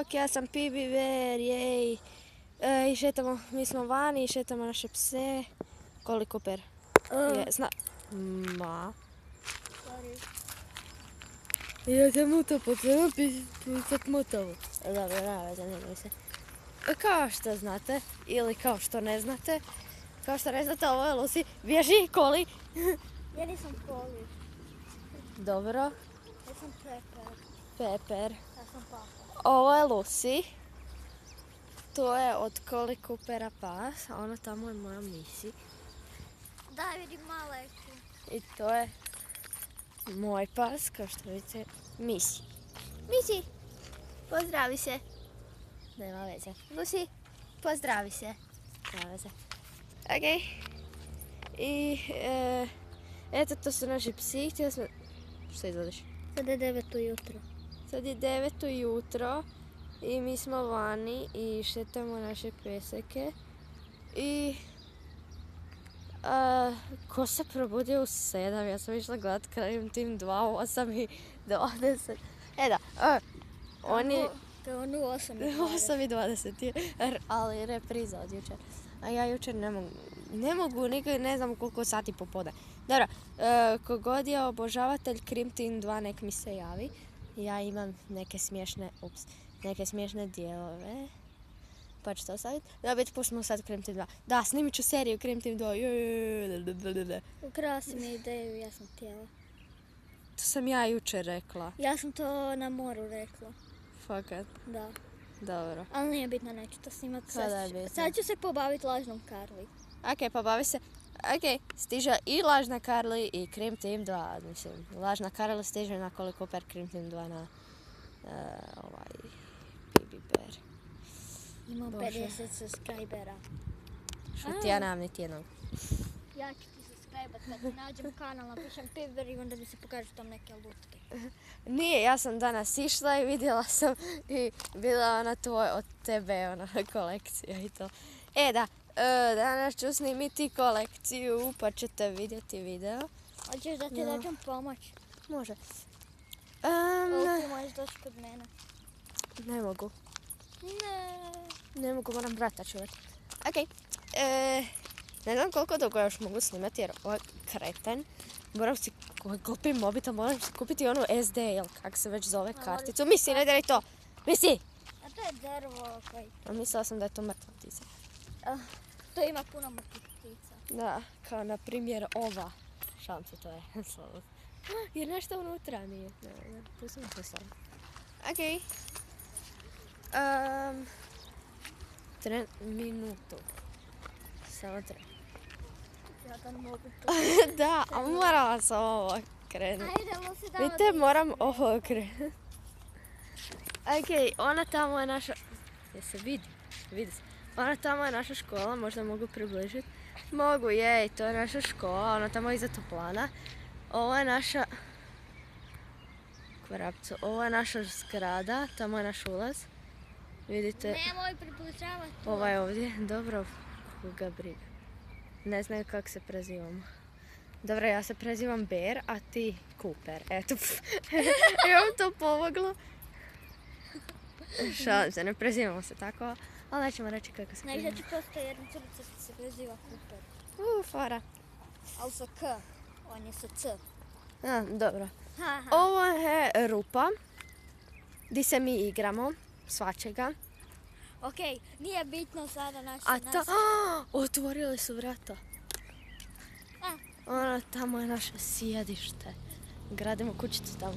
bok, ja sam Pibi Ver, jej. I šetamo, mi smo vani i šetamo naše pse. Koliko per? Ma. Sorry. Ja te muto po tebe pisat mutovu. Dobro, ne se. Kao što znate, ili kao što ne znate, ovo je Lucy. Bježi, Koli. Ja nisam Koli. Dobro. Ja sam Pepper. Pepper. Ja sam Papa. Ovo je Lucy. To je od Koli Coopera pas, a ono tamo je moja Missy. Daj vidim Maleku. I to je moj pas, kao što vidite, Missy. Missy, pozdravi se. Nema veze. Lucy, pozdravi se. Nema veze. Ok. I eto, to su naši psi. Htjeli smo... Što izvodiš? Sad je 9 ujutro. Sad je 9 ujutro i mi smo vani i šetamo naše peseke. I... ko se probudio u 7? Ja sam išla gledat krajem tim 2, 8 i 20. Oni... To je ono 8 i 20, ali repriza od jučer. A ja jučer ne mogu, nikad ne znam koliko sati popodne. Dobro, kogod je obožavatelj Crim Team 2, nek mi se javi. Ja imam neke smiješne dijelove. Pa ću to ostaviti. Da, već puštimo sad Crim Team 2. Da, snimit ću seriju Crim Team 2. Ukrasi mi ideju, ja sam htjela. To sam ja jučer rekla. Ja sam to na moru rekla. Fakat. Da. Dobro. Ali nije bitno, neću to snimat. Kada je bitno? Sad ću se pobaviti lažnom Karli. Ok, pa bavi se. Ok, stiže i lažna Karli i Crim Team 2. Mislim, lažna Karli stiže na Koli Cooper, Crim Team 2 na Pibi Bear. Imam 50 subscribera. Što ti ja nemam niti jednog. Ja ću ti subscribat kad ti nađem kanal, napišem Piber i onda mi se pokažu tam neke lutke. Nije, ja sam danas išla i vidjela sam i bila ona od tebe, ona kolekcija i to. Da, danas ću snimiti kolekciju pa ćete vidjeti video. Hoćeš da ti dođem pomoć? Može. Koliko možeš doći kod mene? Ne mogu. Ne mogu, moram brata čuvati. Ok. Ne znam koliko dugo još mogu snimati jer ovo je kreten. Moram si kupiti mobitel, moram si kupiti onu SD ili kak se već zove karticu. Misi, ne diraj to! Misi! A to je drvo. A mislila sam da je to mrtva ptica. To ima puno mrtvih ptica. Da, kao na primjer ova. Šalim se, to je slovo. Jer nešto unutra nije. Ne, pustimo to sad. Ok. Minutu. Samo 3. Jadan mobitel. Da, a morala sam ovo krenuti. Ajde, Lucy, damo Vidite, moram ovo krenuti. Ok, ona tamo je naša... Je se vidi? Vidi se. Ona tamo je naša škola, možda mogu približiti. Mogu, jej, to je naša škola, ona tamo iza toplana. Ovo je naša... Kvarapcu, ovo je naša zgrada, tamo je naš ulaz. Vidite... Nemoj približavati. Ovaj ovdje, dobro, koga briga. Ne znaju kako se prezivamo. Dobro, ja se prezivam Bear, a ti Cooper. Eto, je vam to pomoglo? Šalim se, ne prezivamo se tako, ali nećemo reći kako se prezivamo. Negdje ću postoji jedna curica što se preziva Cooper. Fora. Ali sa K, on je sa C. Dobro. Ovo je rupa, gdje se mi igramo, svačega. Ok, nije bitno sada naše... Otvorili su vrata. Ono, tamo je naše sjedište. Gradimo kućicu tamo.